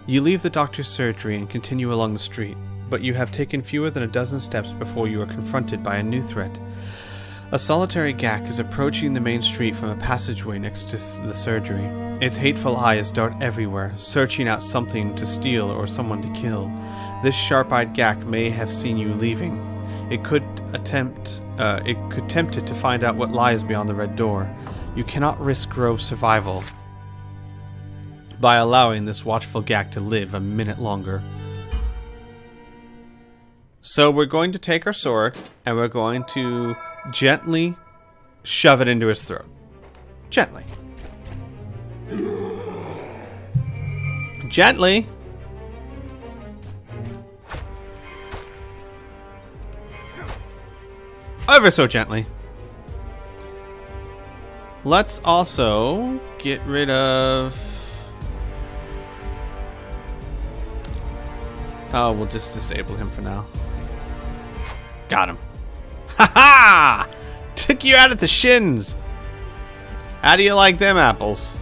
You leave the doctor's surgery and continue along the street, but you have taken fewer than a dozen steps before you are confronted by a new threat. A solitary Gak is approaching the main street from a passageway next to the surgery. Its hateful eyes dart everywhere, searching out something to steal or someone to kill. This sharp-eyed Gak may have seen you leaving. It could tempt it to find out what lies beyond the red door. You cannot risk Grove's survival by allowing this watchful Gak to live a minute longer. So we're going to take our sword and we're going to gently shove it into his throat. Gently. Gently. Ever so gently. Let's also get rid of... Oh, we'll just disable him for now. Got him. Ha ha! Took you out at the shins. How do you like them apples?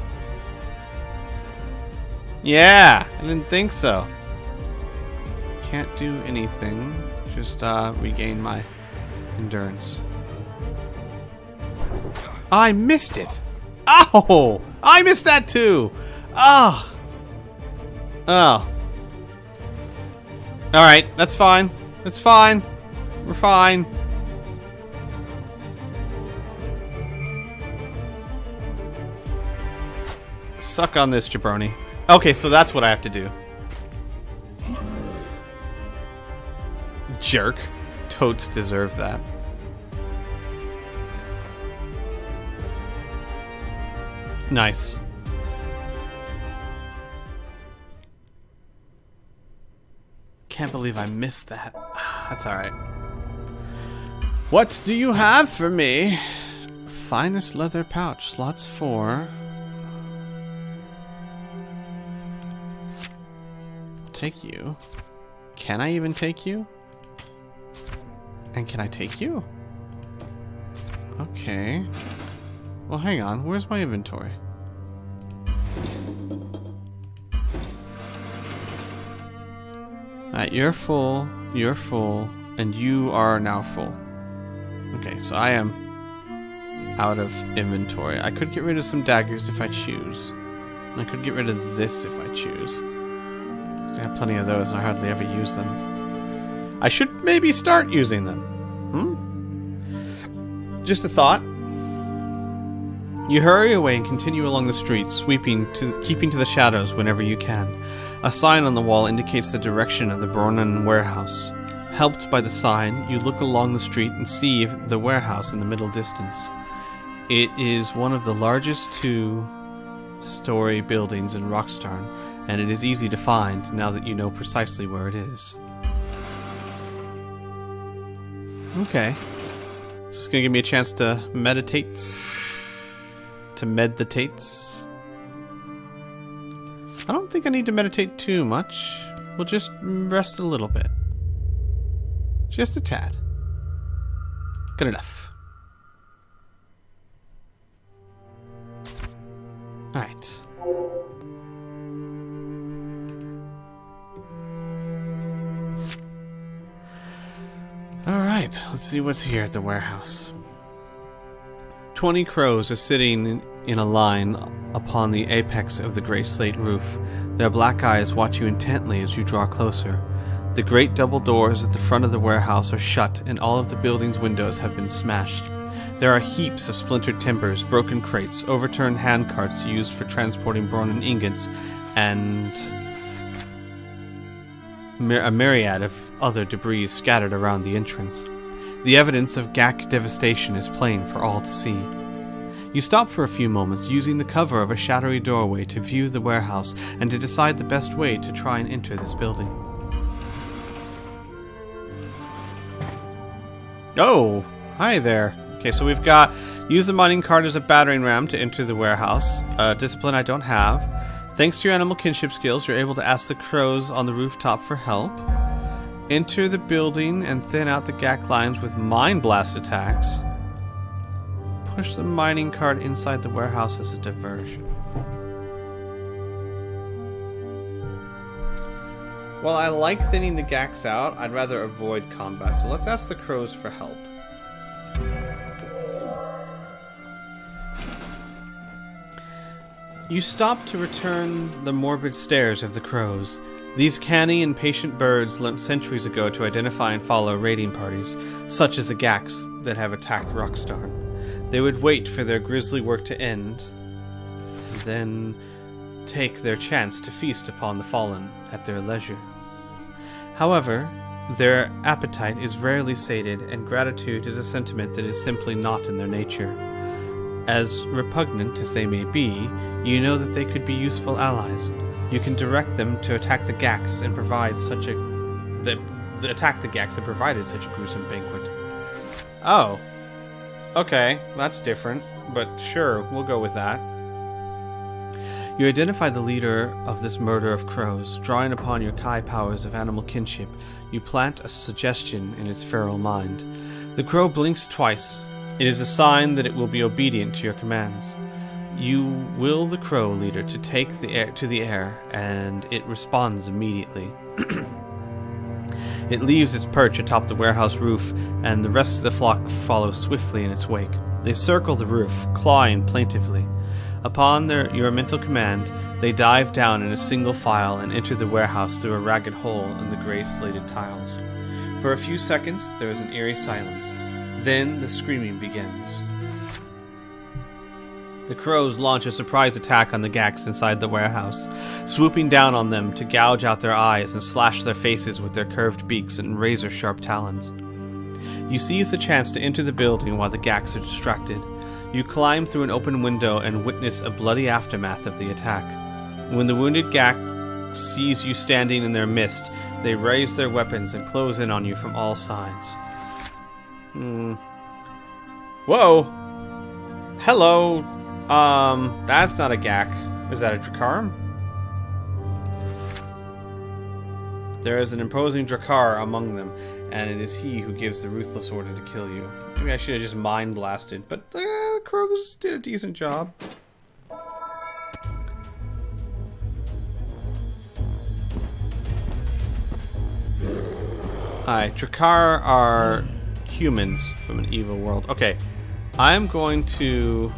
Yeah, I didn't think so. Can't do anything. Just regain my endurance. I missed it. Oh, I missed that too. Oh. Oh. All right, that's fine. That's fine. We're fine. Suck on this, jabroni. Okay, so that's what I have to do. Jerk. Totes deserve that. Nice. Can't believe I missed that. That's alright. What do you have for me? Finest leather pouch. Slots 4. I'll take you. Can I even take you? And can I take you? Okay. Well, hang on. Where's my inventory? Alright, you're full, and you are now full. Okay, so I am out of inventory. I could get rid of some daggers if I choose. And I could get rid of this if I choose. So I have plenty of those and I hardly ever use them. I should maybe start using them. Just a thought. You hurry away and continue along the street, keeping to the shadows whenever you can. A sign on the wall indicates the direction of the Bronan warehouse. Helped by the sign, you look along the street and see the warehouse in the middle distance. It is one of the largest two-story buildings in Roxtarn, and it is easy to find now that you know precisely where it is. Okay. Is this gonna give me a chance to meditate? To meditates. I don't think I need to meditate too much. We'll just rest a little bit. Just a tad. Good enough. Alright. Alright, let's see what's here at the warehouse. 20 crows are sitting in a line upon the apex of the grey slate roof. Their black eyes watch you intently as you draw closer. The great double doors at the front of the warehouse are shut, and all of the building's windows have been smashed. There are heaps of splintered timbers, broken crates, overturned handcarts used for transporting Bronan ingots, and a myriad of other debris scattered around the entrance. The evidence of Gak devastation is plain for all to see. You stop for a few moments, using the cover of a shadowy doorway to view the warehouse and to decide the best way to try and enter this building. Oh, hi there. Okay, so we've got use the mining cart as a battering ram to enter the warehouse. Discipline I don't have. Thanks to your animal kinship skills, you're able to ask the crows on the rooftop for help. Enter the building and thin out the Gak lines with mine blast attacks. Push the mining cart inside the warehouse as a diversion. While I like thinning the Gax out, I'd rather avoid combat, so let's ask the crows for help. You stop to return the morbid stares of the crows. These canny and patient birds learnt centuries ago to identify and follow raiding parties, such as the Gax that have attacked Rockstar. They would wait for their grisly work to end, and then take their chance to feast upon the fallen at their leisure. However, their appetite is rarely sated, and gratitude is a sentiment that is simply not in their nature. As repugnant as they may be, you know that they could be useful allies. You can direct them to attack the Gax and provide such a... attack the Gax that provided such a gruesome banquet. Oh. Okay, that's different, but sure, we'll go with that. You identify the leader of this murder of crows. Drawing upon your Kai powers of animal kinship, you plant a suggestion in its feral mind. The crow blinks twice. It is a sign that it will be obedient to your commands. You will the crow leader to take the air to the air, and it responds immediately. It leaves its perch atop the warehouse roof, and the rest of the flock follow swiftly in its wake. They circle the roof, clawing plaintively. Upon your mental command, they dive down in a single file and enter the warehouse through a ragged hole in the gray slated tiles. For a few seconds, there is an eerie silence. Then the screaming begins. The crows launch a surprise attack on the Gax inside the warehouse, swooping down on them to gouge out their eyes and slash their faces with their curved beaks and razor-sharp talons. You seize the chance to enter the building while the Gax are distracted. You climb through an open window and witness a bloody aftermath of the attack. When the wounded Gax sees you standing in their midst, they raise their weapons and close in on you from all sides. Whoa! Hello! That's not a Gak. Is that a Drakkar? There is an imposing Drakkar among them, and it is he who gives the ruthless order to kill you. Maybe I should have just mind blasted, but the crows did a decent job. Alright, Drakkar are humans from an evil world. Okay, I'm going to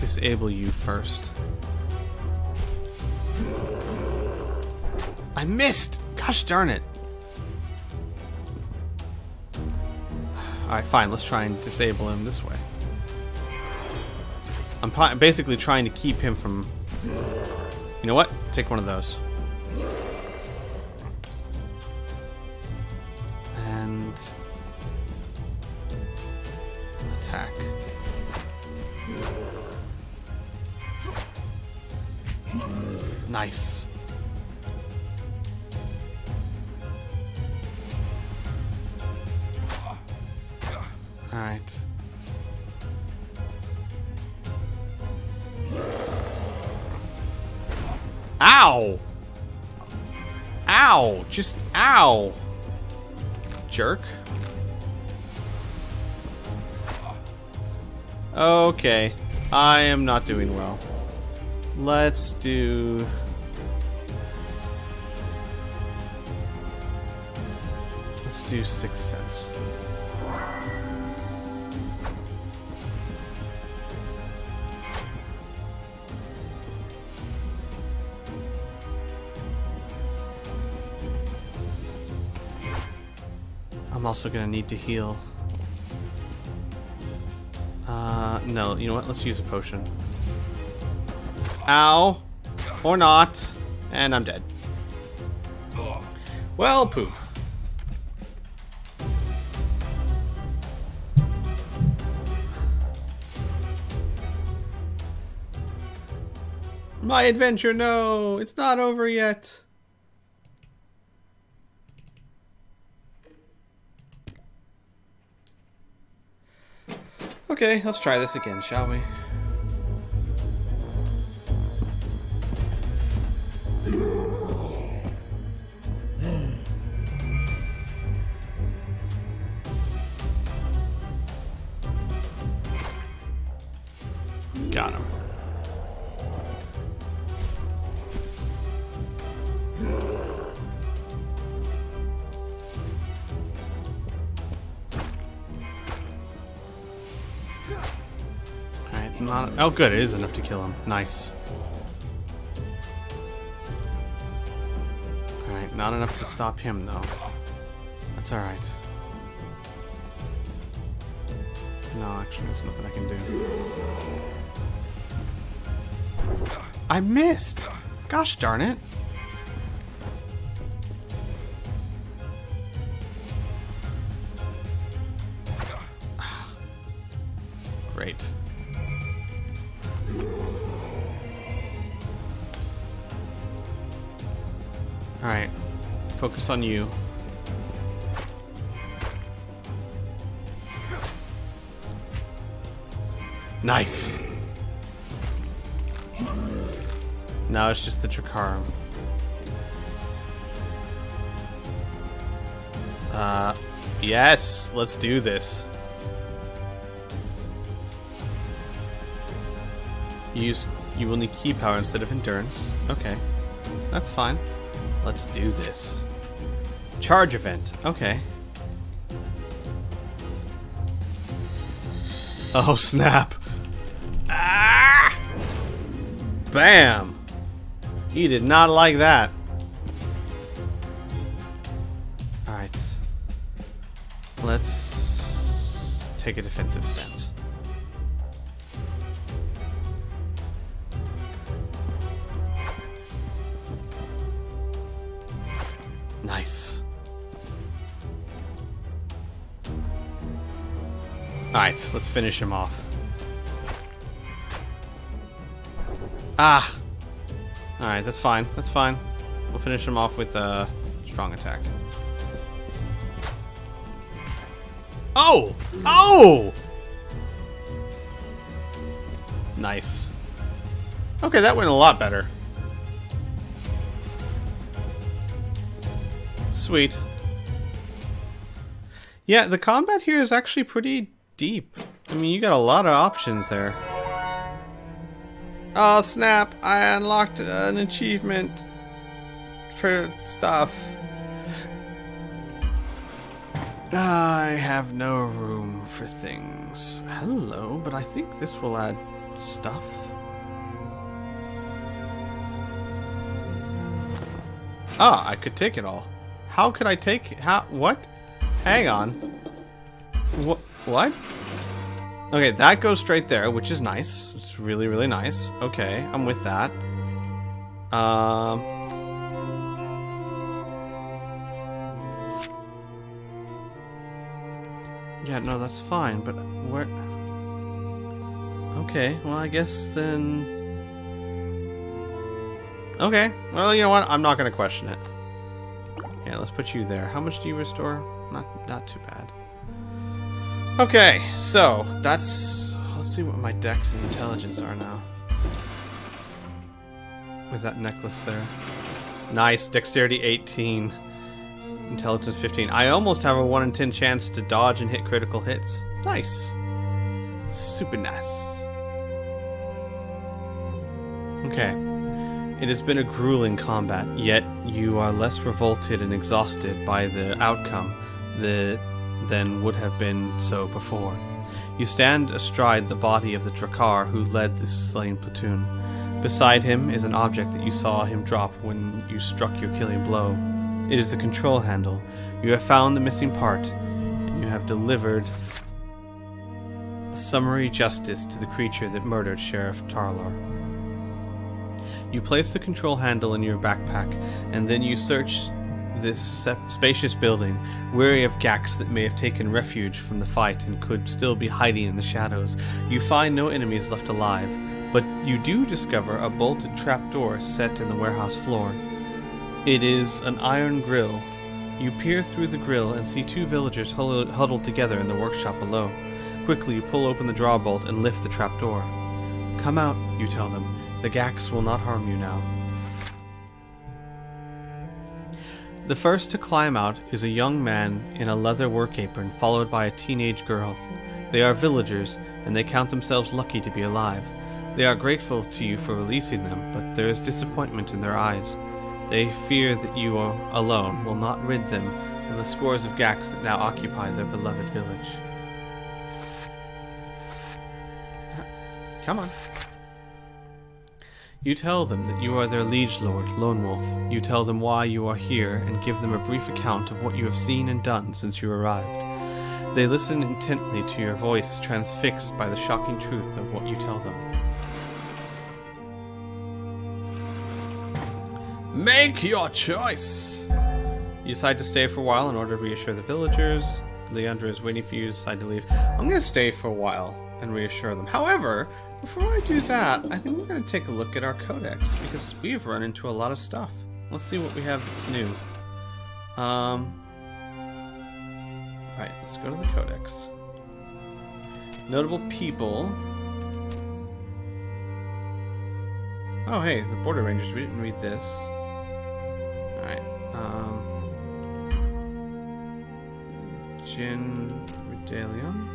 disable you first. I missed! Gosh darn it. Alright, fine, let's try and disable him this way. I'm basically trying to keep him from... You know what? Take one of those. And... attack. Nice. Alright. Ow! Ow! Just ow! Jerk. Okay. I am not doing well. Let's do... Let's do 6 cents. I'm also gonna need to heal. No, you know what? Let's use a potion. Ow! Or not. And I'm dead. Well, poop. My adventure, no! It's not over yet. Okay, let's try this again, shall we? Got him. not... Oh, good. It is enough to kill him. Nice. Alright, not enough to stop him, though. That's alright. No, actually, there's nothing I can do. I missed! Gosh darn it. Great. Alright. Focus on you. Nice! Now it's just the Dracarum. Yes! Let's do this. You will need key power instead of endurance. Okay. That's fine. Let's do this. Charge event. Okay. Oh, snap. Ah! Bam! He did not like that. Alright. Let's take a defensive stance. Nice. Alright, let's finish him off. Ah! Alright, that's fine. That's fine. We'll finish him off with a strong attack. Oh! Oh! Nice. Okay, that went a lot better. Sweet. Yeah, the combat here is actually pretty deep. I mean, you got a lot of options there. Oh, snap! I unlocked an achievement for stuff. I have no room for things. Hello, but I think this will add stuff. Ah, I could take it all. How could I take it? How? What? Hang on. What? Okay, that goes straight there, which is nice. It's really, really nice. Okay, I'm with that. Yeah, no, that's fine, but where... Okay, well, I guess then... Okay, well, you know what? I'm not gonna question it. Yeah, let's put you there. How much do you restore? Not too bad. Okay, so that's... Let's see what my dex and intelligence are now. With that necklace there. Nice, dexterity 18. Intelligence 15. I almost have a 1 in 10 chance to dodge and hit critical hits. Nice. Super nice. Okay. It has been a grueling combat, yet you are less revolted and exhausted by the outcome than would have been so before. You stand astride the body of the Drakkar who led this slain platoon. Beside him is an object that you saw him drop when you struck your killing blow. It is the control handle. You have found the missing part, and you have delivered summary justice to the creature that murdered Sheriff Tarlar. You place the control handle in your backpack, and then you search this spacious building, weary of Gax that may have taken refuge from the fight and could still be hiding in the shadows. You find no enemies left alive, but you do discover a bolted trapdoor set in the warehouse floor. It is an iron grill. You peer through the grill and see two villagers huddled together in the workshop below. Quickly, you pull open the drawbolt and lift the trapdoor. Come out, you tell them. The Gax will not harm you now. The first to climb out is a young man in a leather work apron, followed by a teenage girl. They are villagers, and they count themselves lucky to be alive. They are grateful to you for releasing them, but there is disappointment in their eyes. They fear that you alone will not rid them of the scores of Gax that now occupy their beloved village. Come on. You tell them that you are their liege lord, Lone Wolf. You tell them why you are here and give them a brief account of what you have seen and done since you arrived. They listen intently to your voice, transfixed by the shocking truth of what you tell them. Make your choice! You decide to stay for a while in order to reassure the villagers. Leandra is waiting for you to decide to leave. I'm going to stay for a while and reassure them. However, before I do that, I think we're going to take a look at our codex, because we've run into a lot of stuff. Let's see what we have that's new. Right, let's go to the codex. Notable people. Oh, hey, the Border Rangers. We didn't read this. Alright, Jin Redalion.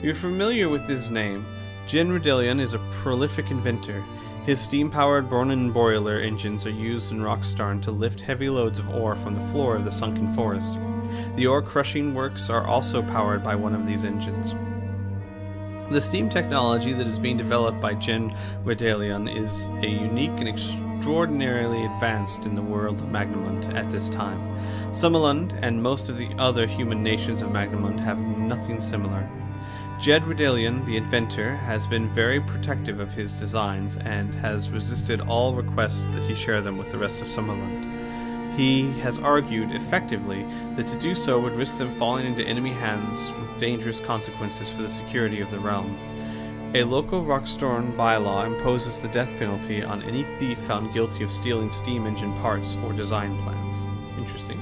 You're familiar with his name. Jin Redalion is a prolific inventor. His steam-powered Bornin boiler engines are used in Rockstarn to lift heavy loads of ore from the floor of the sunken forest. The ore-crushing works are also powered by one of these engines. The steam technology that is being developed by Jin Redalion is a unique and extraordinarily advanced in the world of Magnamund at this time. Summerlund and most of the other human nations of Magnamund have nothing similar. Jed Redalion, the inventor, has been very protective of his designs and has resisted all requests that he share them with the rest of Summerlund. He has argued effectively that to do so would risk them falling into enemy hands with dangerous consequences for the security of the realm. A local Rockstarn bylaw imposes the death penalty on any thief found guilty of stealing steam engine parts or design plans. Interesting.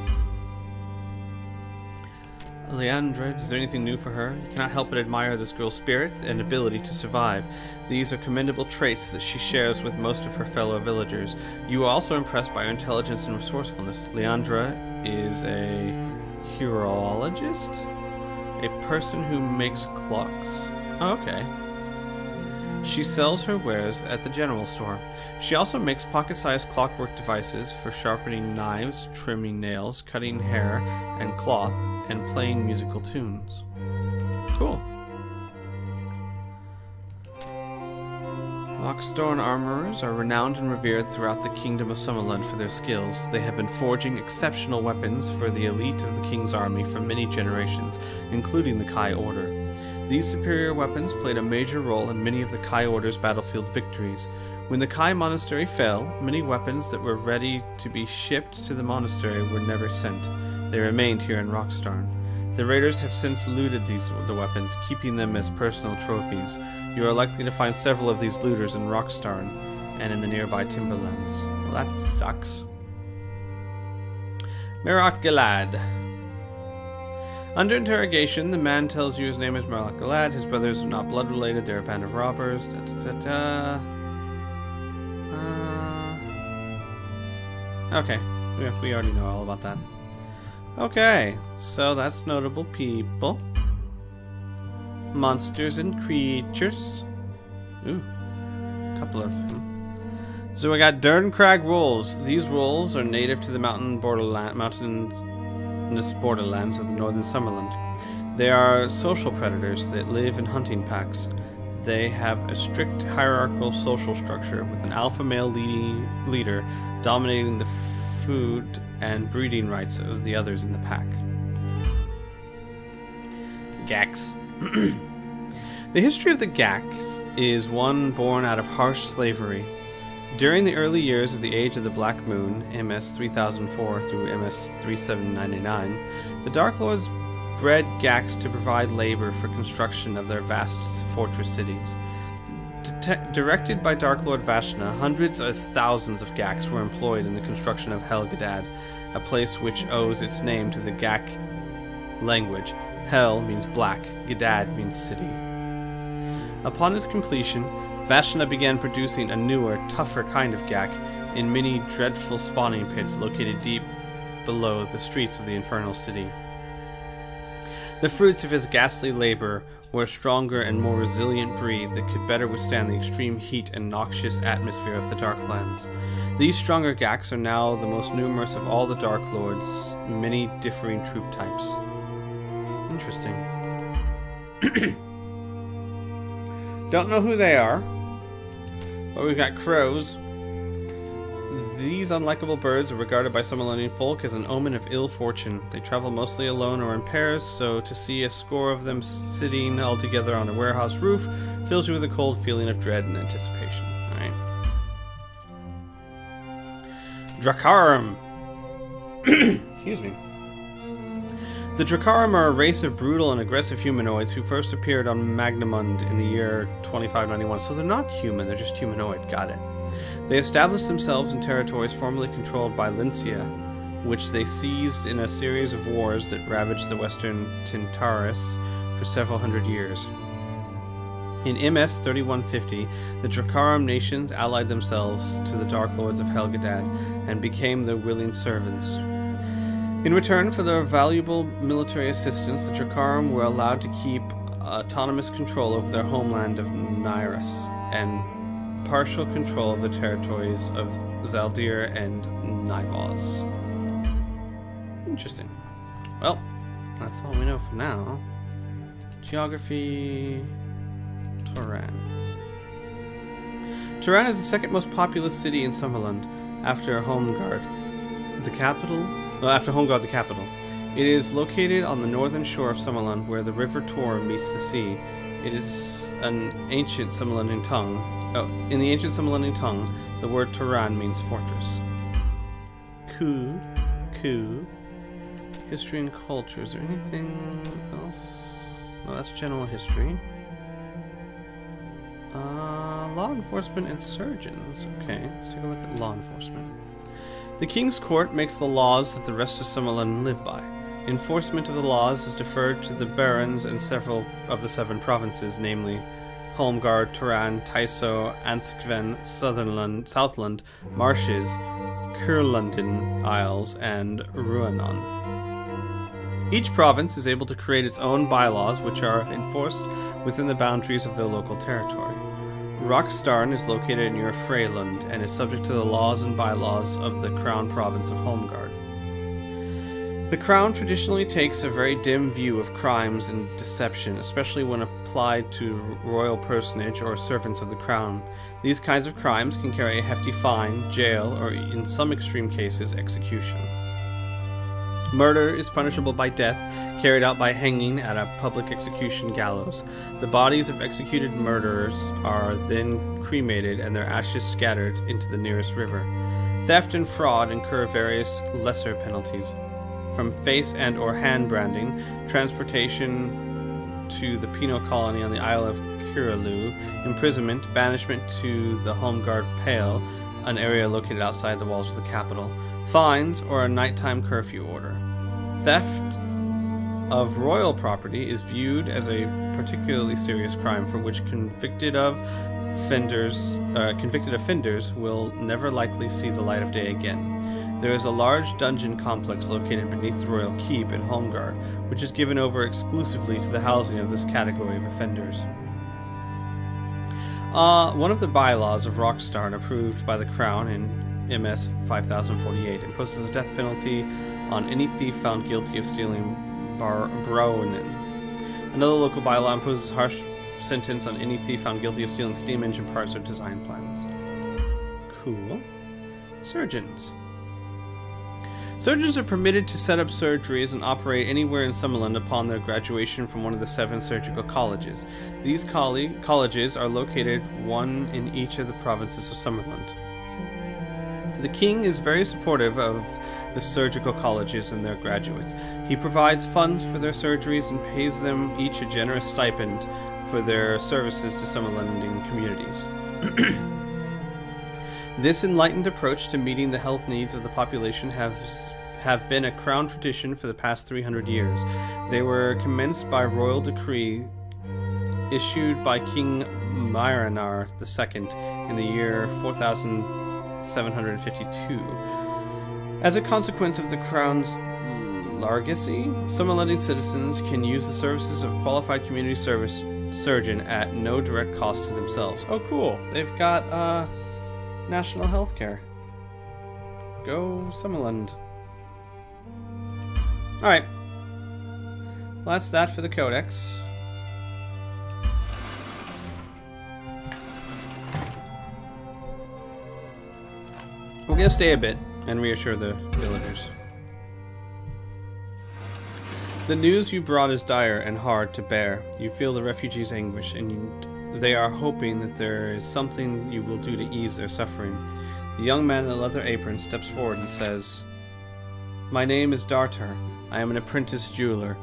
Leandra, is there anything new for her? You cannot help but admire this girl's spirit and ability to survive. These are commendable traits that she shares with most of her fellow villagers. You are also impressed by her intelligence and resourcefulness. Leandra is a horologist? A person who makes clocks. Oh, okay. She sells her wares at the general store. She also makes pocket-sized clockwork devices for sharpening knives, trimming nails, cutting hair and cloth, and playing musical tunes. Cool. Rockstarn armorers are renowned and revered throughout the Kingdom of Summerlund for their skills. They have been forging exceptional weapons for the elite of the King's army for many generations, including the Kai Order. These superior weapons played a major role in many of the Kai Order's battlefield victories. When the Kai Monastery fell, many weapons that were ready to be shipped to the monastery were never sent. They remained here in Rockstarn. The raiders have since looted the weapons, keeping them as personal trophies. You are likely to find several of these looters in Rockstarn and in the nearby Timberlands. Well, that sucks. Merak Galad. Under interrogation, the man tells you his name is Merak Galad. His brothers are not blood related. They're a band of robbers. Okay, we already know all about that. Okay, so that's notable people. Monsters and creatures. Ooh, a couple of them. So we got Derncrag wolves. These wolves are native to the mountainous borderlands of the northern Summerlund. They are social predators that live in hunting packs. They have a strict hierarchical social structure with an alpha male leader dominating the food and breeding rights of the others in the pack. Gax. The history of the Gax is one born out of harsh slavery. During the early years of the Age of the Black Moon, MS 3004 through MS 3799, the Dark Lords bred Gax to provide labor for construction of their vast fortress cities. Directed by Dark Lord Vashna, hundreds of thousands of Gax were employed in the construction of Hel Gadad, a place which owes its name to the Gak language. Hel means black, Gadad means city. Upon its completion, Vashna began producing a newer, tougher kind of Gak in many dreadful spawning pits located deep below the streets of the Infernal City. The fruits of his ghastly labor were a stronger and more resilient breed that could better withstand the extreme heat and noxious atmosphere of the Darklands. These stronger Gaks are now the most numerous of all the Dark Lords, many differing troop types. Interesting. Don't know who they are. But we've got crows. These unlikable birds are regarded by Summerlundian folk as an omen of ill fortune. They travel mostly alone or in pairs, so to see a score of them sitting all together on a warehouse roof fills you with a cold feeling of dread and anticipation. Alright. Drakarum. Excuse me. The Drakarum are a race of brutal and aggressive humanoids who first appeared on Magnamund in the year 2591. So they're not human, they're just humanoid. Got it. They established themselves in territories formerly controlled by Lyncia, which they seized in a series of wars that ravaged the western Tintaris for several hundred years. In MS 3150, the Drakarum nations allied themselves to the Dark Lords of Helgadad and became their willing servants. In return for their valuable military assistance, the Drakarum were allowed to keep autonomous control over their homeland of Nyrus and partial control of the territories of Zaldir and Nyvoz. Interesting. Well, that's all we know for now. Geography... Turan. Turan is the second most populous city in Summerland, after Holmgard, the capital. After Holmgard, the capital. It is located on the northern shore of Summerland, where the river Tor meets the sea. It is an ancient Summerlandian tongue. In the ancient Summerlandian tongue, the word Turan means fortress. Cool. History and culture. Is there anything else? No, that's general history. Law enforcement and surgeons. Okay, let's take a look at law enforcement. The King's Court makes the laws that the rest of Summerland live by. Enforcement of the laws is deferred to the barons and several of the 7 provinces, namely Holmgard, Turan, Tyso, Anskven, Southland, Marshes, Kurlundin Isles, and Ruanon. Each province is able to create its own bylaws, which are enforced within the boundaries of their local territory. Rockstarn is located near Freylund and is subject to the laws and bylaws of the Crown Province of Holmgard. The Crown traditionally takes a very dim view of crimes and deception, especially when applied to royal personage or servants of the Crown. These kinds of crimes can carry a hefty fine, jail, or in some extreme cases, execution. Murder is punishable by death, carried out by hanging at a public execution gallows. The bodies of executed murderers are then cremated and their ashes scattered into the nearest river. Theft and fraud incur various lesser penalties, from face and or hand branding, transportation to the penal colony on the Isle of Kiralu, imprisonment, banishment to the Holmgard Pale, an area located outside the walls of the capital, fines, or a nighttime curfew order. Theft of royal property is viewed as a particularly serious crime for which convicted offenders will never likely see the light of day again. There is a large dungeon complex located beneath the royal keep in Holmgard, which is given over exclusively to the housing of this category of offenders. One of the bylaws of Rockstarn approved by the Crown in MS 5048 imposes a death penalty on any thief found guilty of stealing Brownin. Another local bylaw imposes a harsh sentence on any thief found guilty of stealing steam engine parts or design plans. Cool. Surgeons. Surgeons are permitted to set up surgeries and operate anywhere in Summerland upon their graduation from one of the 7 surgical colleges. These colleges are located one in each of the provinces of Summerland. The king is very supportive of the surgical colleges and their graduates. He provides funds for their surgeries and pays them each a generous stipend for their services to Summerlandian communities. This enlightened approach to meeting the health needs of the population have been a crown tradition for the past 300 years. They were commenced by royal decree issued by King Myranar II in the year 4752. As a consequence of the Crown's largesse, Summerlandian citizens can use the services of qualified community service surgeon at no direct cost to themselves. Oh, cool. They've got national health care. Go Summerland. Alright. Well, that's that for the Codex. We're gonna stay a bit and reassure the villagers. The news you brought is dire and hard to bear. You feel the refugees' anguish, and they are hoping that there is something you will do to ease their suffering. The young man in the leather apron steps forward and says, "My name is Dartar. I am an apprentice jeweler.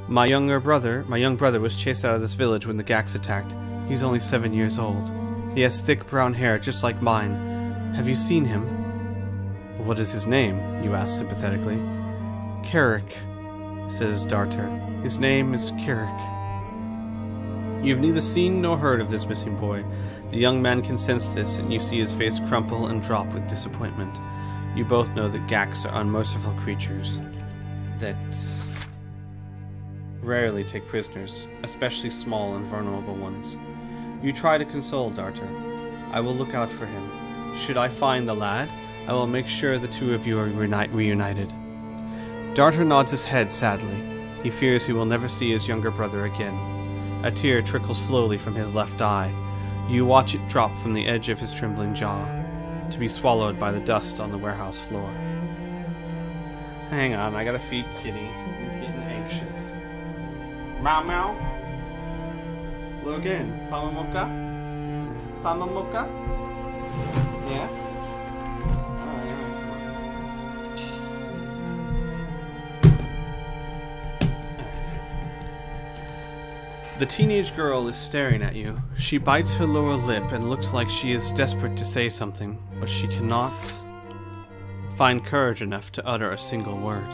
My young brother was chased out of this village when the Gax attacked. He's only 7 years old. He has thick brown hair just like mine. Have you seen him?" "What is his name?" you ask sympathetically. "Carrick," says Dartar. "His name is Carrick." You have neither seen nor heard of this missing boy. The young man can sense this, and you see his face crumple and drop with disappointment. You both know that Gax are unmerciful creatures that rarely take prisoners, especially small and vulnerable ones. You try to console Dartar. "I will look out for him. Should I find the lad, I will make sure the two of you are reunited." Dartar nods his head sadly. He fears he will never see his younger brother again. A tear trickles slowly from his left eye. You watch it drop from the edge of his trembling jaw, to be swallowed by the dust on the warehouse floor. Hang on, I gotta feed Kitty. He's getting anxious. Meow meow. Logan, Pamamoka? Pamamoka? Yeah? The teenage girl is staring at you. She bites her lower lip and looks like she is desperate to say something, but she cannot find courage enough to utter a single word.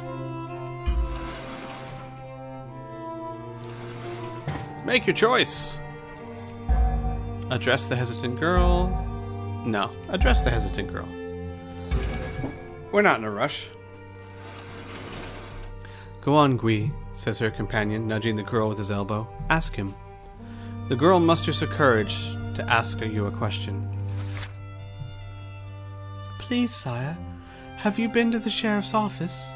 Make your choice! Address the hesitant girl. No, address the hesitant girl. We're not in a rush. Go on, Gui, says her companion, nudging the girl with his elbow. Ask him. The girl musters her courage to ask you a question. Please, sire, have you been to the sheriff's office?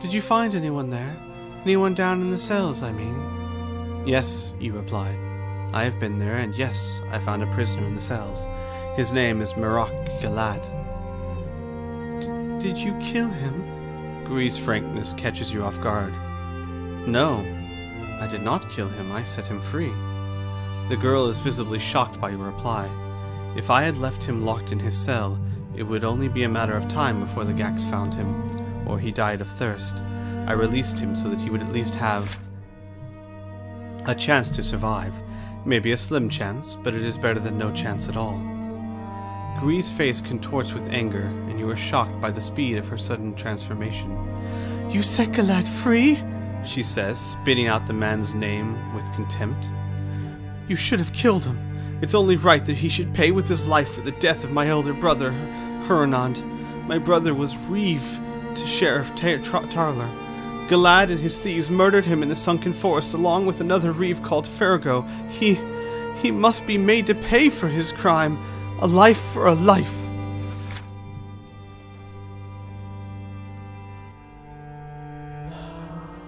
Did you find anyone there? Anyone down in the cells, I mean? Yes, you reply. I have been there, and yes, I found a prisoner in the cells. His name is Marok Galad. Did you kill him? Gui's frankness catches you off guard. No, I did not kill him, I set him free. The girl is visibly shocked by your reply. If I had left him locked in his cell, it would only be a matter of time before the Gax found him, or he died of thirst. I released him so that he would at least have a chance to survive. Maybe a slim chance, but it is better than no chance at all. Gui's face contorts with anger, and you are shocked by the speed of her sudden transformation. You set Galad free? She says, spitting out the man's name with contempt. You should have killed him. It's only right that he should pay with his life for the death of my elder brother, Huranand. My brother was reeve to Sheriff Tarler. Galad and his thieves murdered him in the sunken forest along with another reeve called Farrago. He must be made to pay for his crime. A life for a life.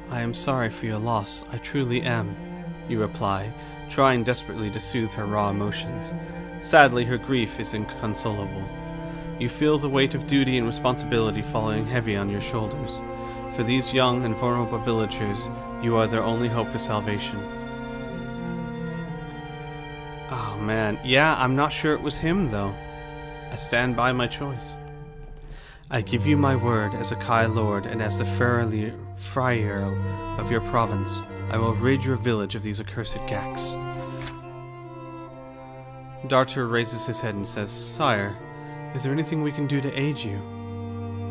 I am sorry for your loss. I truly am, you reply, trying desperately to soothe her raw emotions. Sadly, her grief is inconsolable. You feel the weight of duty and responsibility falling heavy on your shoulders. For these young and vulnerable villagers, you are their only hope for salvation. Oh man, yeah, I'm not sure it was him, though. I stand by my choice. I give you my word as a Kai Lord and as the Friar of your province, I will rid your village of these accursed Gax. Dartar raises his head and says, Sire, is there anything we can do to aid you?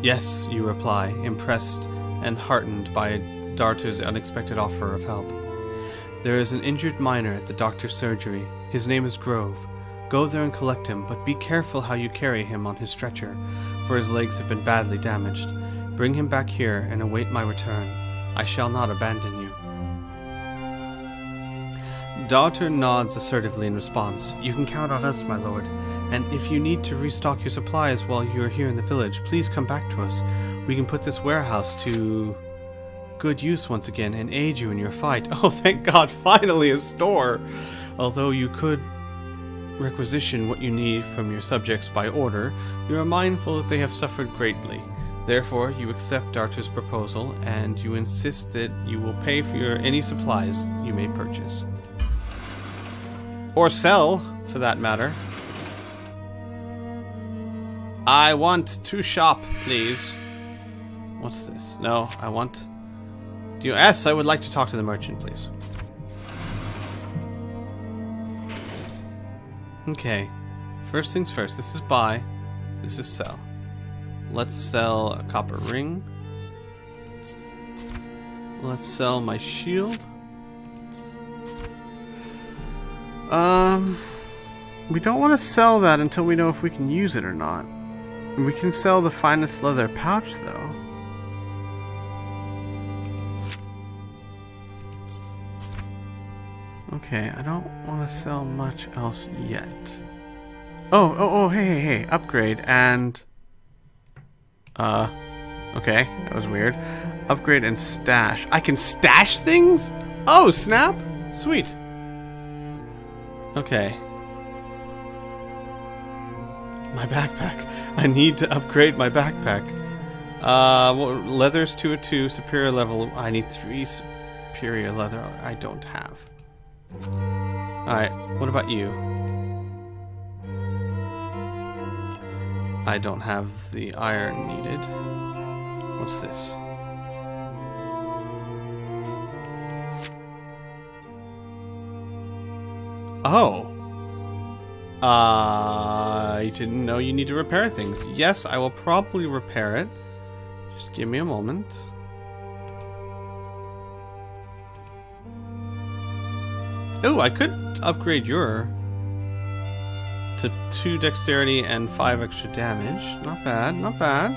Yes, you reply, impressed and heartened by Dartar's unexpected offer of help. There is an injured miner at the doctor's surgery. His name is Grove. Go there and collect him, but be careful how you carry him on his stretcher, for his legs have been badly damaged. Bring him back here and await my return. I shall not abandon you. Dartar nods assertively in response. You can count on us, my lord, and if you need to restock your supplies while you are here in the village, please come back to us. We can put this warehouse to good use once again and aid you in your fight. Oh, thank God, finally a store! Although you could requisition what you need from your subjects by order, you are mindful that they have suffered greatly. Therefore, you accept Darter's proposal, and you insist that you will pay for any supplies you may purchase. Or sell, for that matter. I want to shop, please. What's this? No, I want... Yes, I would like to talk to the merchant, please. Okay. First things first. This is buy. This is sell. Let's sell a copper ring. Let's sell my shield. We don't want to sell that until we know if we can use it or not. We can sell the finest leather pouch, though. Okay, I don't want to sell much else yet. Oh, hey, upgrade and... okay, that was weird. Upgrade and stash. I can stash things? Oh, snap! Sweet. Okay. My backpack. I need to upgrade my backpack. Well, leather's 2 of 2, superior level. I need 3 superior leather. I don't have. Alright, what about you? I don't have the iron needed. What's this? Oh! I didn't know you need to repair things. Yes, I will probably repair it. Just give me a moment. Oh, I could upgrade your to 2 dexterity and 5 extra damage. Not bad, not bad.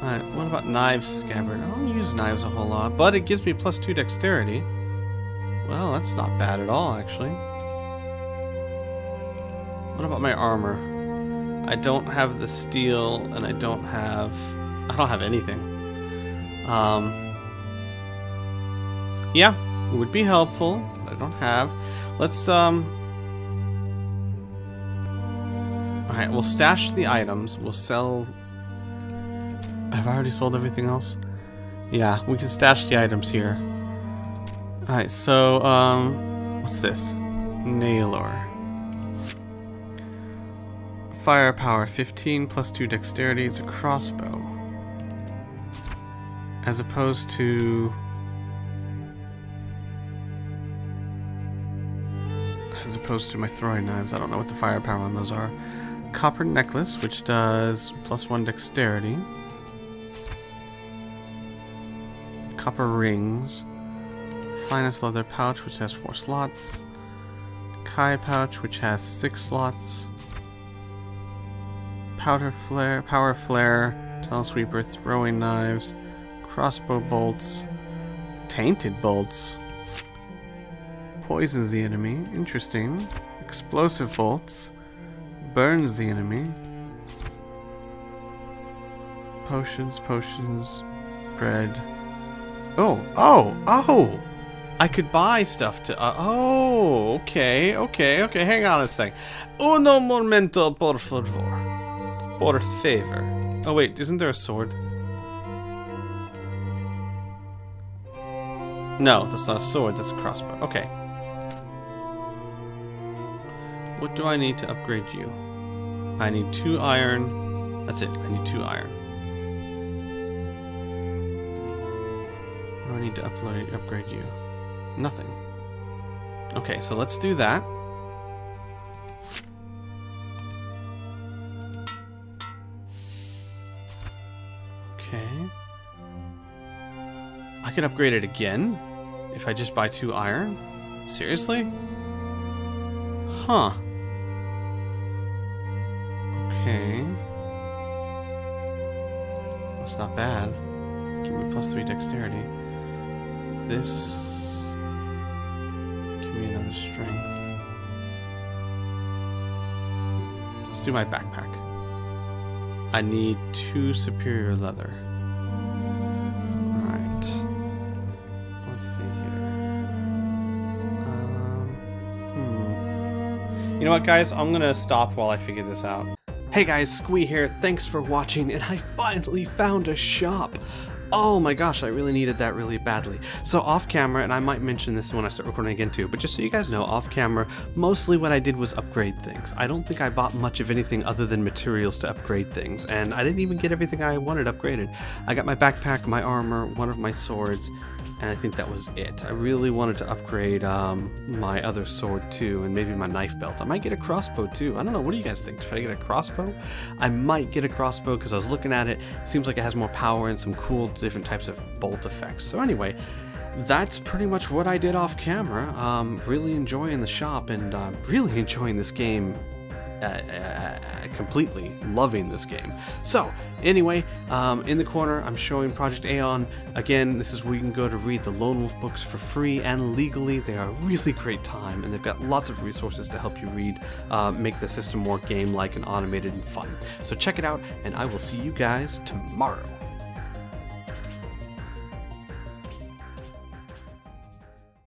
Alright, what about knives scabbard? I don't use knives a whole lot, but it gives me plus 2 dexterity. Well, that's not bad at all, actually. What about my armor? I don't have the steel, and I don't have anything. Yeah, it would be helpful, but I don't have. Let's, alright, we'll stash the items. We'll sell... Have I already sold everything else? Yeah, we can stash the items here. Alright, so, what's this? Nailor. Firepower 15 plus 2 dexterity. It's a crossbow. As opposed to... my throwing knives. I don't know what the firepower on those are. Copper necklace, which does plus 1 dexterity. Copper rings. Finest leather pouch, which has 4 slots. Kai pouch, which has 6 slots. Power flare, tunnel sweeper, throwing knives, crossbow bolts, tainted bolts. Poisons the enemy. Interesting. Explosive bolts. Burns the enemy. Potions. Bread. Oh! I could buy stuff to... okay. Hang on a sec. Uno momento, por favor. Por favor. Oh, wait. Isn't there a sword? No, that's not a sword. That's a crossbow. Okay. What do I need to upgrade you? I need 2 iron. That's it. I need 2 iron. What do I need to upgrade you? Nothing. Okay, so let's do that. Okay. I can upgrade it again if I just buy 2 iron? Seriously? Huh. Okay. That's not bad. Give me plus 3 dexterity. This... Give me another strength. Let's do my backpack. I need 2 superior leather. Alright. Let's see here. You know what, guys? I'm gonna stop while I figure this out. Hey guys, Squee here. Thanks for watching, and I finally found a shop. Oh my gosh, I really needed that really badly. So off camera, and I might mention this when I start recording again too, but just so you guys know, off camera, mostly what I did was upgrade things. I don't think I bought much of anything other than materials to upgrade things, and I didn't even get everything I wanted upgraded. I got my backpack, my armor, one of my swords, and I think that was it. I really wanted to upgrade my other sword too, and maybe my knife belt. I might get a crossbow too. I don't know, what do you guys think? Should I get a crossbow? I might get a crossbow because I was looking at it. Seems like it has more power and some cool different types of bolt effects. So anyway, that's pretty much what I did off camera. Really enjoying the shop and really enjoying this game. Completely loving this game. So anyway, in the corner I'm showing Project Aeon. Again, this is where you can go to read the Lone Wolf books for free and legally. They are a really great time, and they've got lots of resources to help you read, make the system more game-like and automated and fun. So check it out, and I will see you guys tomorrow.